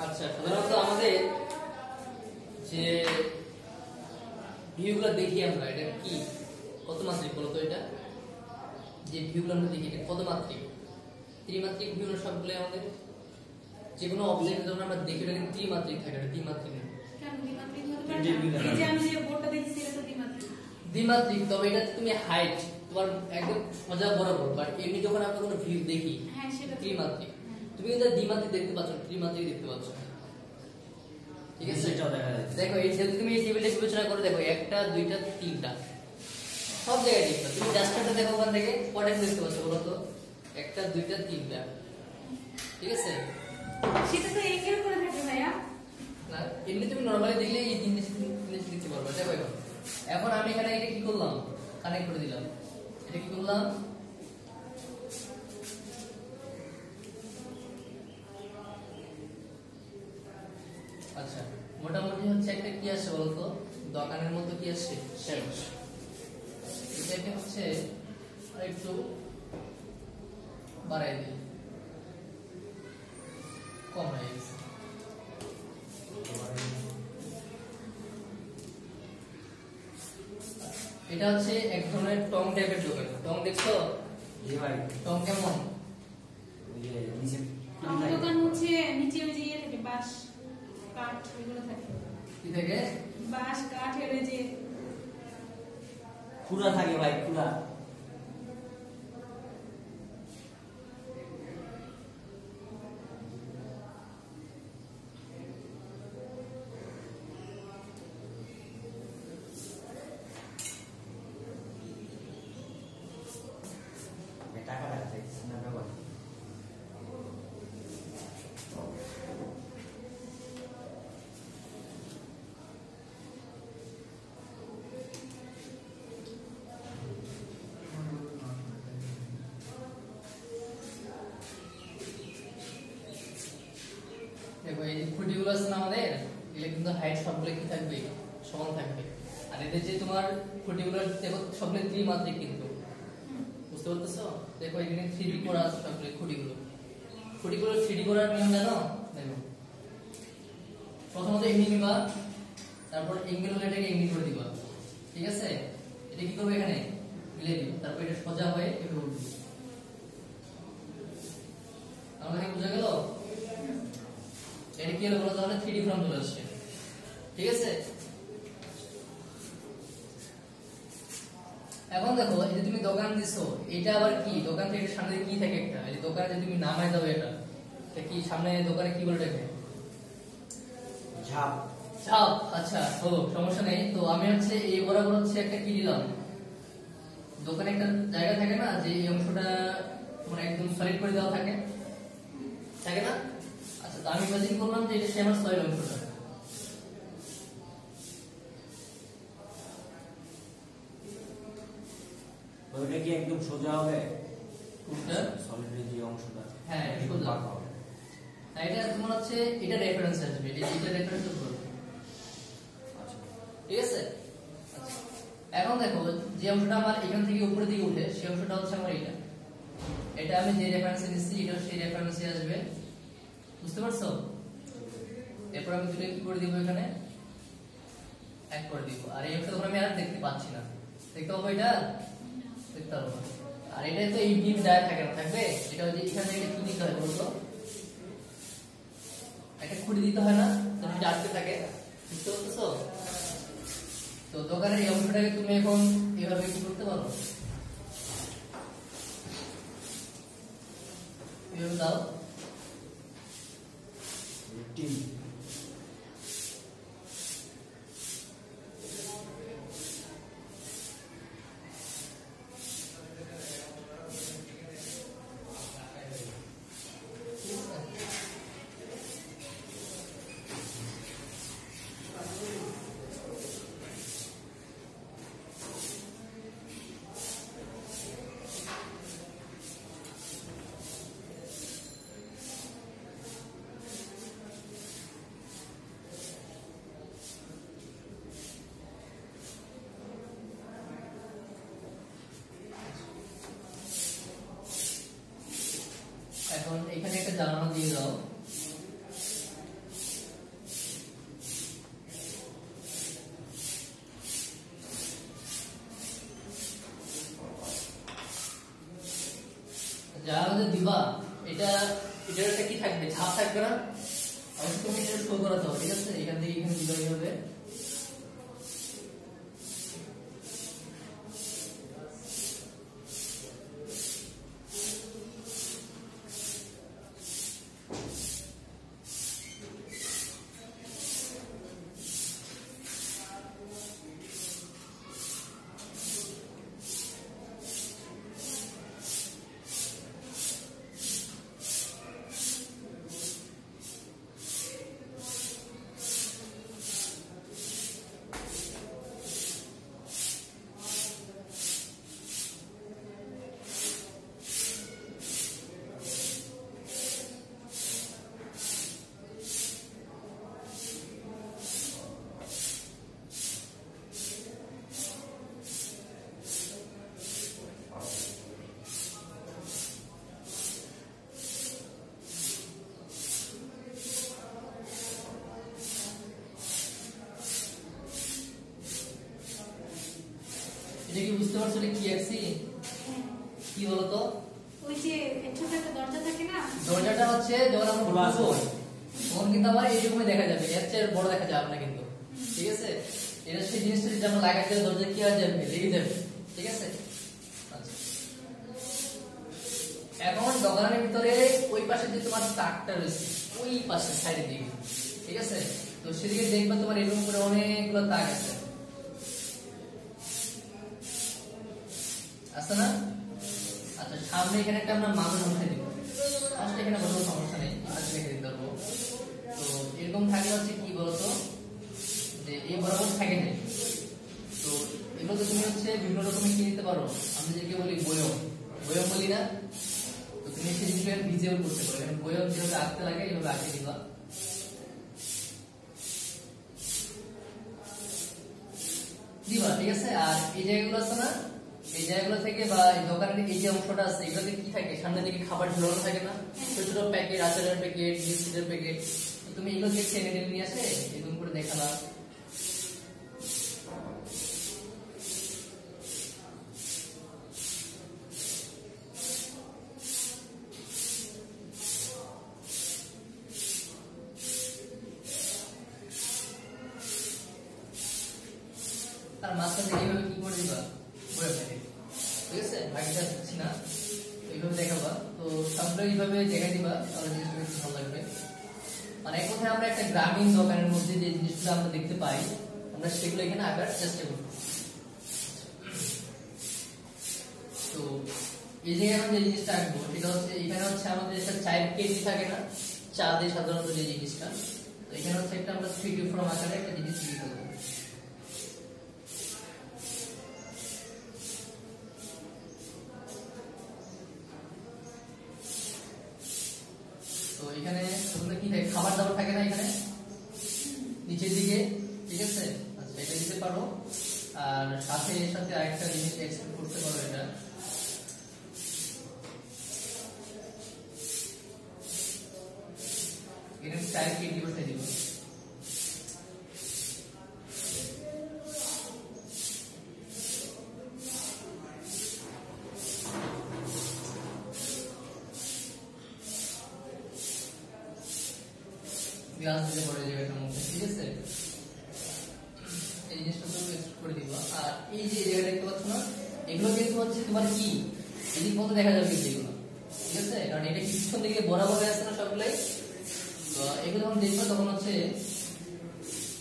আচ্ছা, সাধারণত আমাদের যে ভিউগুলো দেখি আমরা, এটা কি কত মাত্রিক বলতো? এটা যে ভিউগুলো আমরা দেখি এটা কত মাত্রিক? ত্রিমাত্রিক ভিউ না সবগুলো আমাদের? যে কোনো অবজেক্ট যখন আমরা দেখি এটা কিন্তু ত্রিমাত্রিক থাকে, এটা দ্বিমাত্রিক না। কেন দ্বিমাত্রিক হতে পারে? এই যে আমি যে বোর্ডটা দেখছি এটা তো দ্বিমাত্রিক। দ্বিমাত্রিক, তবে এটা তুমি হাইট তোমার একদম সোজা বরাবর, বাট এমনি যখন আমরা কোনো ভিউ দেখি হ্যাঁ সেটা ত্রিমাত্রিক। তুমি কিন্তু দ্বিমাত্রিক দেখতে পাচ্ছ, ত্রিমাত্রিক দেখতে পাচ্ছ, ঠিক আছে? সেটাও দেখা যাচ্ছে। দেখো এই যদি তুমি এই টেবিলটা বিবেচনা করে দেখো, একটা দুইটা তিনটা সব জায়গায় দেখবে। তুমি ডাস্টারটা দেখো ওখান থেকে কয়টা দেখতে পাচ্ছ বলো তো? একটা দুইটা তিনটা, ঠিক আছে? সেটা তো একের করে থাকে ভাইয়া। না এমনি তুমি নরমালি দেখলে এই তিনটে জিনিস দেখতে পারবে। দেখো এখন আমি এখানে এটা কি করলাম, কানেক্ট করে দিলাম। এটা কি করলাম, আচ্ছা মোটামুটি হচ্ছে একটা কি আসে বলতো, দোকানের মতো কি আসে শেপ। এটাকে হচ্ছে একটু বাড়াই দিই, কম হয়ে গেছে। এটা হচ্ছে এক ধরনের টং টাইপের দোকান। টং দেখছো? জি ভাই। টং কেমন? ওই যে নিচে আমার দোকান হচ্ছে নিচে ওই যে ইয়ে থাকে, বাঁশ কাঠ এগুলো থাকে। কি থেকে? বাঁশ কাঠের ওই যে খুরা থাকে ভাই, খুরা। টাকা রাখতে না ব্যবহার। দেখো এই যে খুঁটিগুলো আছে না আমাদের, এগুলো কিন্তু হাইট সবগুলো কি থাকবে, সমান থাকবে। আর এদের যে তোমার খুঁটিগুলো দেখো সবগুলো ত্রিমাত্রিক কিন্তু, বুঝতে পারতেছো? দেখো এখানে 3D করা আছে সবগুলো খুঁটিগুলো। খুঁটিগুলো 3D করার নিয়ম জানো? দেখো প্রথমত এমনি নিবা, তারপর এঙ্গেল হলে এটাকে এমনি করে দিবা, ঠিক আছে? এটা কি করবে, এখানে মিলে দিবা, তারপর এটা সোজা হয়ে এটা উঠবে। আমাদের বুঝা গেল? এটা কি হলো বলো তাহলে? 3D ফর্ম চলে আসছে, ঠিক আছে? এখন দেখো এই যে তুমি দোকান দিছো, এটা আবার কি? দোকান থেকে সামনে কি থাকে একটা, এই দোকানে যে তুমি নামায় দাও এটা কি সামনে দোকানে কি বলে ডাকে? ঝাপ। ঝাপ। আচ্ছা হলো, সমস্যা নেই। তো আমি হচ্ছে এই বরাবর হচ্ছে একটা কি দিলাম, দোকানে একটা জায়গা থাকে না যে এই অংশটা মানে একদম সলিড করে দেওয়া থাকে, থাকে না? আচ্ছা তো আমি ইমাজিন করলাম যে এটা সে আমার সলিড অংশটা। ওইটা কি একদম সোজা হবে? কোনটা? সলিডের যে অংশটা। হ্যাঁ সোজা হবে। এটা তোমার হচ্ছে এটা রেফারেন্স আসবে, এটা রেফারেন্স করবে, আচ্ছা ঠিক আছে? আচ্ছা এখন দেখো যে অংশটা আমার এখান থেকে উপরের দিকে উঠে সেই অংশটা হচ্ছে আমার এটা। এটা আমি যে রেফারেন্সে দিচ্ছি এটা সেই রেফারেন্সে আসবে, বুঝতে পারছো? এরপর আমি দুটো কি করে দিব, এখানে এক করে দিব। আর এই অংশটা তখন আমি আর দেখতে পাচ্ছি না, দেখতে পাবো এটা? দেখতে পাবো না। আর এটা তো এই বিম দাঁড় থাকে না, থাকবে? এটা হচ্ছে এখানে এটা কি দিতে হয় বলতো? একটা খুঁটি দিতে হয় না, তো এটা আটকে থাকে, বুঝতে পারছো? তো দোকানের এই অংশটাকে তুমি এখন এভাবে কি করতে পারো, এভাবে দাও। টিম এখানে একটা জ্বালানো দিয়ে দাও। জ্বালানো দিবা, এটার একটা কি থাকবে, ঝাপ থাকবে না? অবশ্যই তুমি এটা শো করাতে হবে, ঠিক আছে? এখান থেকে এখানে দিবা এইভাবে। এটা কি বুঝতে পারছো এটা কি আঁকছি? কি বলতো? ওই যে ছোট একটা দরজা থাকে না, দরজাটা হচ্ছে যখন আমরা খুলবো তখন কিন্তু আবার এইরকমই দেখা যাবে, এর চেয়ে বড় দেখা যাবে না কিন্তু, ঠিক আছে? এটা সেই জিনিসটা যেটা আমরা লাগাই দিলে দরজা কি হয়ে যাবে, লেগে যাবে, ঠিক আছে? আচ্ছা, এখন দোকানের ভিতরে ওই পাশে যে তোমার তাকটা রয়েছে ওই পাশে সাইডের দিকে, ঠিক আছে? তো সেদিকে দেখবা তোমার এরকম করে অনেকগুলো তাক আছে, আছে না? আচ্ছা, সামনে এখানে একটা আমরা মানুষ বসে দিব, আসলে এখানে কোনো সমস্যা নেই, আজকে রেখে দিতে পারবো। তো এরকম থাকলে হচ্ছে কি বলতো, যে এই বরাবর থাকে না। তো এগুলো তো তুমি হচ্ছে বিভিন্ন রকমের কিনে নিতে পারো, আমি যেকে বলি বয়ম, বয়ম বলি না? তো তুমি সেই জিনিসগুলো ভিজুয়াল করতে পারো, এখানে বয়ম যেভাবে আঁকতে লাগে এইভাবে আঁকে দিবা। দিবা, ঠিক আছে? আর এই জায়গাগুলো আছে না, এই জায়গাগুলো থেকে বা এই দোকানের এই যে অংশটা আছে এগুলোতে কি থাকে, সামনে দিকে খাবার ঝুলানো থাকে না, ছোট ছোট প্যাকেট, আচারের প্যাকেট, বিস্কুটের প্যাকেট। তুমি এগুলোকে টেনে টেনে নিয়ে আসে এরকম করে দেখালা। তার মাঝখান থেকে এইভাবে কি করে দিবা, বয়ে ফেলে, ঠিক আছে? বাকিটা দিচ্ছি না, এইভাবে দেখাবা। তো সবগুলো এইভাবে দেখে দিবা, তাহলে জিনিসটা বেশি ভালো লাগবে। মানে এক কথায় আমরা একটা গ্রামীণ দোকানের মধ্যে যে জিনিসগুলো আমরা দেখতে পাই, আমরা সেগুলো এখানে আঁকার চেষ্টা করব। তো এই যে আমরা যে জিনিসটা আঁকবো সেটা হচ্ছে, এখানে হচ্ছে আমাদের একটা চায়ের কেজি থাকে না, চা দিয়ে সাধারণত যে জিনিসটা, তো এখানে হচ্ছে একটা আমরা 3D ফর্ম আকারে একটা জিনিস তৈরি করবো। তো এখানে কি থাকে, খাবার দাবার থাকে না এখানে নিচের দিকে, ঠিক আছে? আচ্ছা, এটা দিতে পারো। আর সাথে এর সাথে আরেকটা জিনিস এক্সপোর্ট করতে পারো, এটা এটা চায়ের কেটলি বসাই দিব। গ্লাস দিতে পারো এই জায়গাটার মধ্যে, ঠিক আছে? এই জিনিসটা তো এক্সপোর্ট করে দিব। আর এই যে জায়গাটা দেখতে পাচ্ছ না, এগুলো কিন্তু হচ্ছে তোমার কি এদিক মতো দেখা যাবে কিন্তু এগুলো, ঠিক আছে? কারণ এটা পিছন দিকে বরাবর হয়ে আসছে না সবগুলাই। তো এগুলো যখন দেখবো তখন হচ্ছে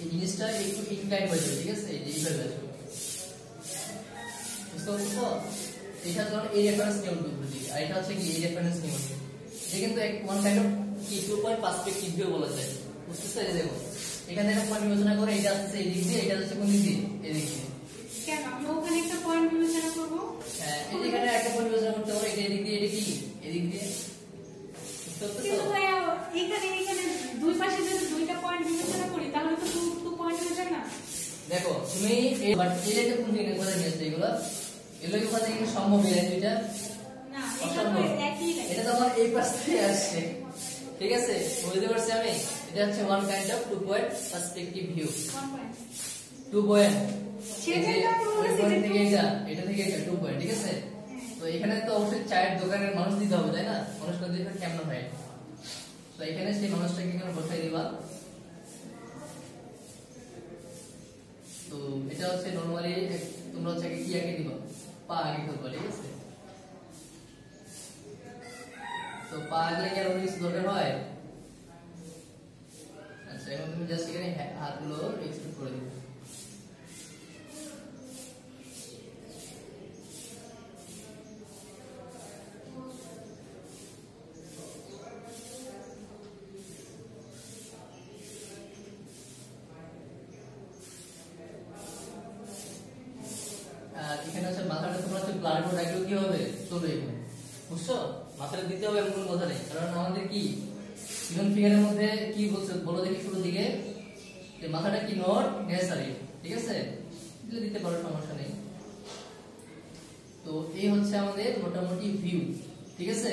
এই জিনিসটা একটু ইনক্লাইন হয়ে যাবে, ঠিক আছে? এই যে এইভাবে আসবে, বুঝতে পারছো? এটা ধরো এই রেফারেন্স নিয়ম দুটো দিকে, আর এটা হচ্ছে কি এই রেফারেন্স নিয়ম। এটা কিন্তু এক ওয়ান কাইন্ড অফ কি টু পয়েন্ট পার্সপেক্টিভ ভিউ বলা যায়, বুঝতেছো? এই দেখো এখানে একটা পয়েন্ট বিবেচনা করে, এটা আসছে এই দিক দিয়ে, এটা হচ্ছে কোন দিক দিয়ে, এই দিক দিয়ে। কেন আমরা ওখানে একটা পয়েন্ট বিবেচনা করব? হ্যাঁ, এই যেখানে একটা পয়েন্ট বিবেচনা করতে পারো, এটা এদিক দিয়ে, এটা কি এদিক দিয়ে, বুঝতে পারছো? কিন্তু ভাইয়া এখানে দুই পাশে যদি দুইটা পয়েন্ট বিবেচনা করি তাহলে তো টু পয়েন্ট হয়ে যায় না। দেখো তুমি এই বাট এই যে কোন দিকে কোথায় নিয়ে আসছে এগুলো, এগুলো কি কোথায় সম্ভব এই দুইটা? না, এটা তো অসম্ভব। একই লাগে। এটা তো আমার এই পাশ থেকে আসছে, ঠিক আছে, বুঝতে পারছি আমি। এটা হচ্ছে one kind of 2 point perspective view. 1 point 2 point সেটা বলতেছি যে থেকে এটা থেকে এটা 2 পয়েন্ট, ঠিক আছে। তো এখানে তো অবশ্যই চায়ের দোকানের মানুষ দিতে হবে, তাই না? মানুষ না দিলে কেমন হয়? তো এখানে সেই মানুষটাকে এখানে বসাই দিবা। তো এটা হচ্ছে নরমালি তোমরা হচ্ছে কি আগে দিবা, পা আগে করবা, ঠিক আছে। তো পা আগলে কি আর অন্য কিছু দরকার হয়? আচ্ছা, এখন তুমি জাস্ট এখানে হাতগুলো এক্সটেন্ড করে দিবে। আর এখানে হচ্ছে মাথাটা তোমরা হচ্ছে ব্লাড করে রাখলেও কি হবে, চলবে এখানে, বুঝছো? মাথাটা দিতে হবে এমন কোনো কথা নেই, কারণ আমাদের কি ইভেন ফিগারের মধ্যে কি বলছে বলো দেখি শুরুর দিকে, যে মাথাটা কি নট নেসেসারি, ঠিক আছে, দিলে দিতে পারো, সমস্যা নেই। তো এই হচ্ছে আমাদের মোটামুটি ভিউ, ঠিক আছে।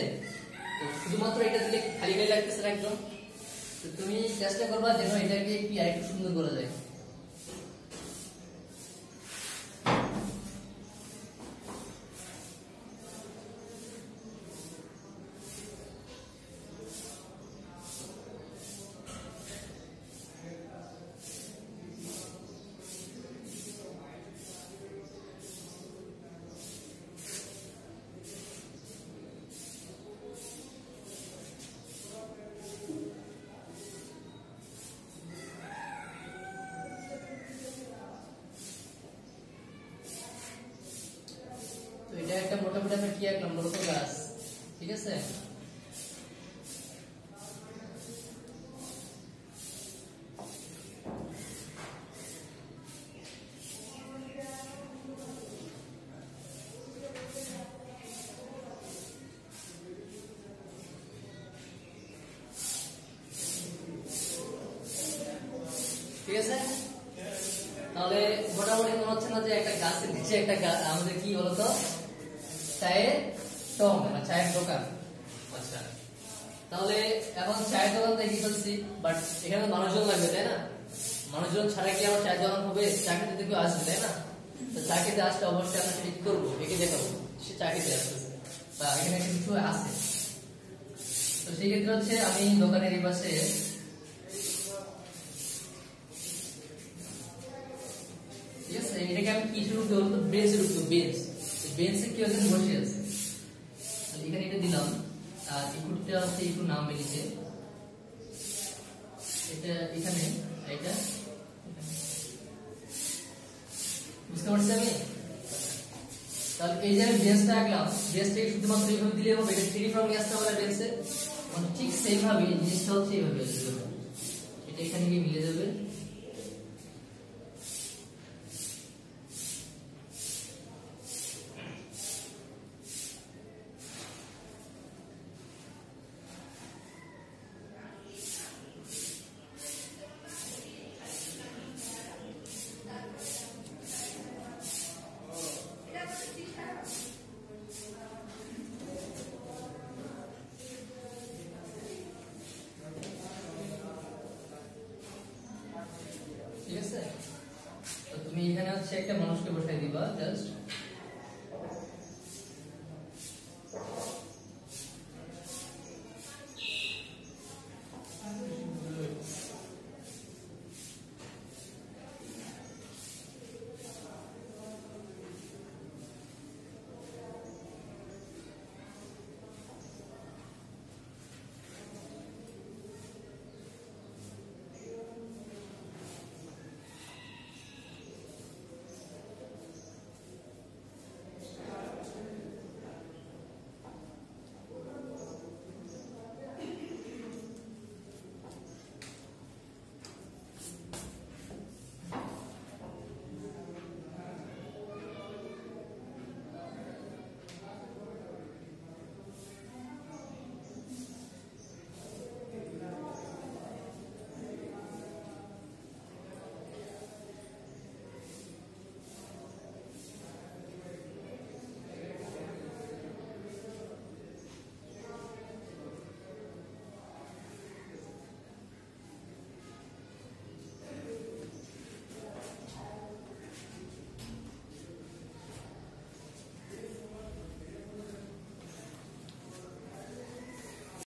তো শুধুমাত্র এটা দিলে খালি খালি লাগতেছে না একদম। তো তুমি চেষ্টা করবা যেন এটাকে কি আরেকটু সুন্দর করা যায়। এটা একটা মোটামুটি আমরা কি আঁকলাম বলো তো, গাছ, ঠিক আছে। ঠিক আছে, তাহলে মোটামুটি মনে হচ্ছে না যে একটা গাছের নিচে একটা আমাদের কি বলতো চায়ের টং বা চায়ের দোকান। আচ্ছা, তাহলে এখন চায়ের দোকান দেখে ফেলছি, বাট এখানে মানুষজন লাগবে, তাই না? মানুষজন ছাড়া কি আমার চায়ের দোকান হবে? চা খেতে কেউ আসবে, তাই না? তো চা খেতে আসলে অবশ্যই আমরা সেটা কি করবো, একে দেখাবো সে চা খেতে আসতেছে বা এখানে একটা কিছু আছে। তো সেই ক্ষেত্রে হচ্ছে আমি দোকানের এই পাশে এটাকে আমি কিছু রূপ দেবো, তো বেঞ্চ রূপ দেবো, বেঞ্চ। বেঞ্চে কেউ একজন বসে আছে, এখানে এটা দিলাম। আর ইকুটটা হচ্ছে একটু নাম বেরিয়েছে, এটা এখানে, এটা বুঝতে পারছি আমি। তাহলে এই যে আমি বেঞ্চটা আঁকলাম, বেঞ্চটাকে শুধুমাত্র এইভাবে দিলে হবে, এটা 3D ফর্মে আসতে হবে বেঞ্চে, মানে ঠিক সেইভাবে জিনিসটা হচ্ছে এইভাবে আসবে, এটা এখানে গিয়ে মিলে যাবে। ঠিক আছে, তো তুমি এখানে হচ্ছে একটা মানুষকে বসাই দিবা জাস্ট।